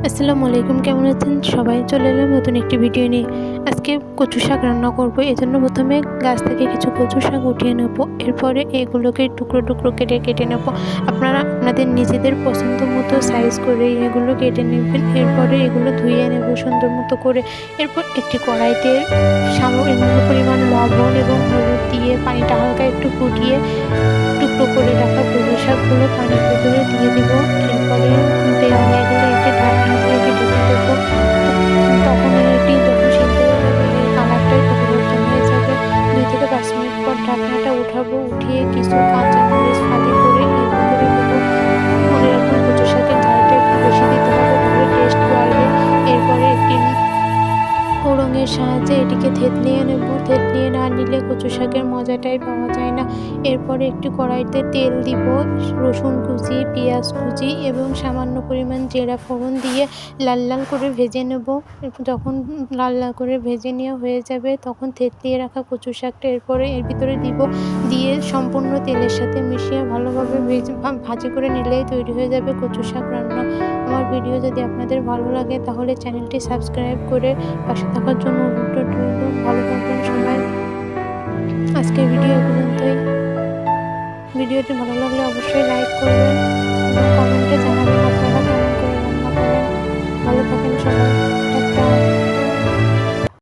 আসসালামু আলাইকুম, কেমন আছেন সবাই? চলে এলাম নতুন একটি ভিডিও নিয়ে। আজকে কচু শাক রান্না করব। এজন্য প্রথমে গাছ থেকে কিছু কচু শাক উঠিয়ে নেব। এরপরে এগুলোকে টুকরো টুকরো কেটে নেব। আপনারা আপনাদের নিজেদের পছন্দ মতো সাইজ করে এগুলো কেটে নেবেন। এরপরে এগুলো ধুয়ে নেব সুন্দর মতো করে। এরপর একটি কড়াইতে সামান্য পরিমাণ লবণ এবং হলুদ দিয়ে পানিটা হালকা একটু ফুটিয়ে টুকরো করে রাখা কচু শাকগুলো পানির ভেতরে দিয়ে দিব। এরপরে দেওয়া হয়ে গেলে একটি ঢাকনা দিয়ে এটি ঢেকে দেবো। তখন এটি যখন সিদ্ধ হয়ে যাবে এর কালারটাই পরিবর্তন হয়ে যাবে। 2 থেকে 5 মিনিট পর ঢাকনাটা উঠাবো। উঠিয়ে কিছু কাঁচামরিচ ফালি করে এর ভিতরে দেবো। মনে রাখুন কচু শাকের ঝালটা একটু বেশি দিতে হবে, তাহলে টেস্ট বাড়বে। এরপরে একটি ফোড়নের সাহায্যে এটিকে থেতলিয়ে নেব। থেতলিয়ে না নিলে কচু শাকের মজাটাই পাওয়া যায় না। এরপরে একটি কড়াইতে তেল দিব, রসুন কুচি, পেঁয়াজ কুচি এবং সামান্য পরিমাণ জিরা ফোড়ন দিয়ে লাল লাল করে ভেজে নেব। যখন লাল লাল করে ভেজে নেওয়া হয়ে যাবে তখন থেতলিয়ে রাখা কচু শাকটা এরপরে এর ভিতরে দিব। দিয়ে সম্পূর্ণ তেলের সাথে মিশিয়ে ভালোভাবে ভাজি করে নিলেই তৈরি হয়ে যাবে কচু শাক রান্না। আমার ভিডিও যদি আপনাদের ভালো লাগে তাহলে চ্যানেলটি সাবস্ক্রাইব করে পাশে থাকার জন্য অনুরোধ রইল। ভালো থাকবেন সবাই। আজকের ভিডিও এ পর্যন্তই। ভিডিওটি ভালো লাগলে অবশ্যই লাইক করবেন এবং কমেন্টে জানাবেন আপনারা কেমন করে রান্না করেন। ভালো থাকেন সবাই।